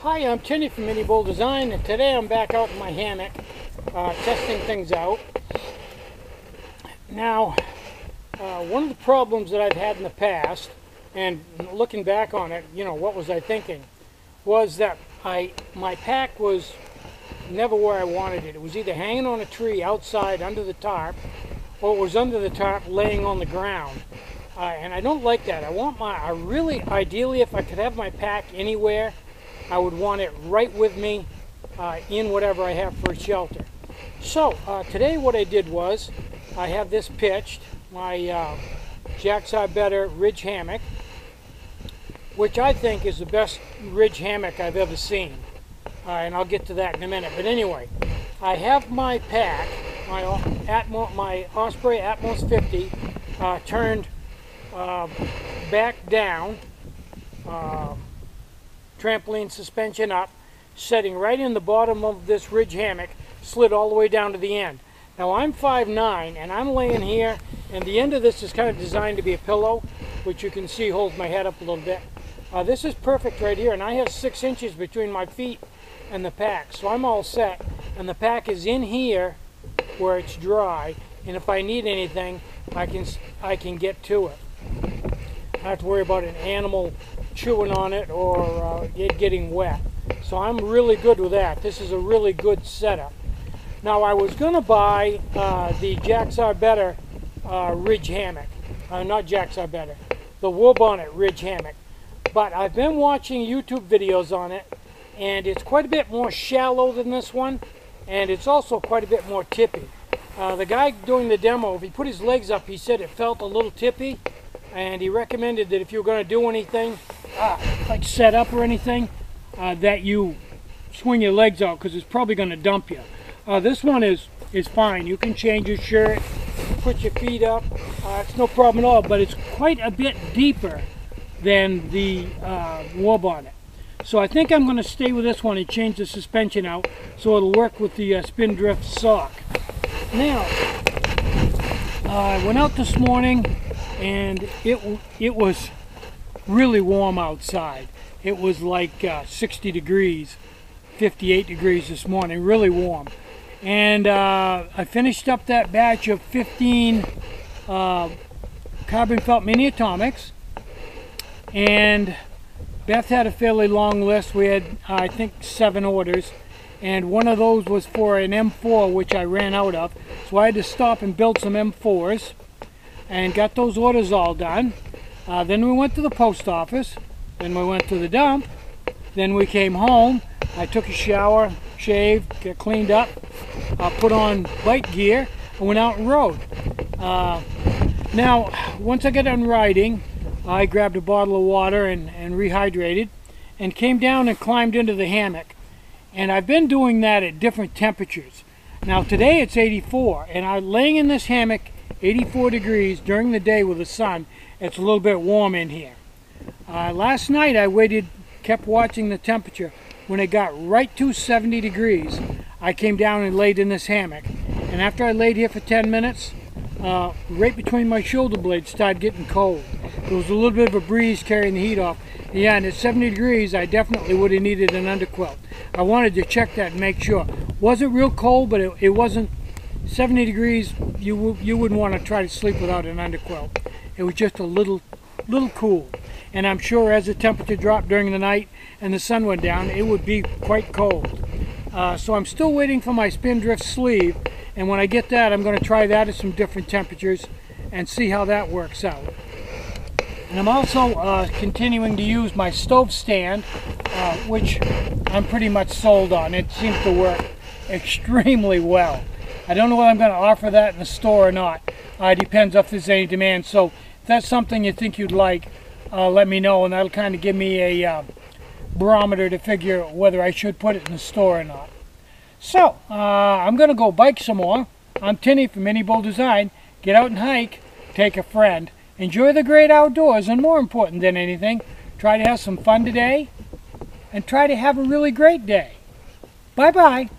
Hi, I'm Tinny from minibulldesign, and today I'm back out in my hammock testing things out. Now, one of the problems that I've had in the past, and looking back on it, what was I thinking, was that my pack was never where I wanted it. It was either hanging on a tree outside under the tarp, or it was under the tarp laying on the ground. And I don't like that. Ideally, if I could have my pack anywhere, I would want it right with me in whatever I have for shelter. So today what I did was I have this pitched, my Jack's Are Better ridge hammock, which I think is the best ridge hammock I've ever seen. And I'll get to that in a minute. But anyway, I have my pack, my Osprey Atmos 50, turned back down, trampoline suspension up, setting right in the bottom of this ridge hammock, slid all the way down to the end. Now I'm 5'9", and I'm laying here, and the end of this is kind of designed to be a pillow, which you can see holds my head up a little bit. This is perfect right here, and I have 6 inches between my feet and the pack, so I'm all set. And the pack is in here where it's dry, and if I need anything, I can get to it. I don't have to worry about an animal chewing on it or it getting wet. So I'm really good with that. This is a really good setup. Now I was going to buy the Jack's Are Better ridge hammock. Not Jack's Are Better. The wool bonnet ridge hammock. But I've been watching YouTube videos on it, and it's quite a bit more shallow than this one, and it's also quite a bit more tippy. The guy doing the demo, if he put his legs up, he said it felt a little tippy, and he recommended that if you were going to do anything, like set up or anything, that you swing your legs out, because it's probably going to dump you. This one is fine. You can change your shirt, put your feet up. It's no problem at all, but it's quite a bit deeper than the wool bonnet. So I think I'm going to stay with this one and change the suspension out so it'll work with the Spindrift sock. Now, I went out this morning, and it was really warm outside. It was like 60 degrees, 58 degrees this morning, really warm. And I finished up that batch of 15 carbon felt mini atomics, and Beth had a fairly long list. We had, I think, 7 orders, and one of those was for an M4, which I ran out of, so I had to stop and build some M4s and got those orders all done. Then we went to the post office, then we went to the dump, then we came home. I took a shower, shaved, got cleaned up, put on bike gear, and went out and rode. Now, once I got done riding, I grabbed a bottle of water and rehydrated, and came down and climbed into the hammock. And I've been doing that at different temperatures. Now today it's 84, and I'm laying in this hammock 84 degrees during the day with the sun. It's a little bit warm in here. Last night I waited, kept watching the temperature. When it got right to 70 degrees, I came down and laid in this hammock. And after I laid here for 10 minutes, right between my shoulder blades started getting cold. There was a little bit of a breeze carrying the heat off. Yeah, and at 70 degrees, I definitely would have needed an underquilt. I wanted to check that and make sure. Wasn't real cold, but it wasn't 70 degrees. You wouldn't want to try to sleep without an underquilt. It was just a little cool. And I'm sure as the temperature dropped during the night and the sun went down, it would be quite cold. So I'm still waiting for my Spindrift sleeve, and when I get that, I'm going to try that at some different temperatures and see how that works out. And I'm also continuing to use my stove stand, which I'm pretty much sold on. It seems to work extremely well. I don't know whether I'm going to offer that in the store or not. It depends if there's any demand. So if that's something you think you'd like, let me know, and that'll kind of give me a barometer to figure whether I should put it in the store or not. So, I'm going to go bike some more. I'm Tinny from minibulldesign. Get out and hike, take a friend, enjoy the great outdoors, and more important than anything, try to have some fun today, and try to have a really great day. Bye-bye.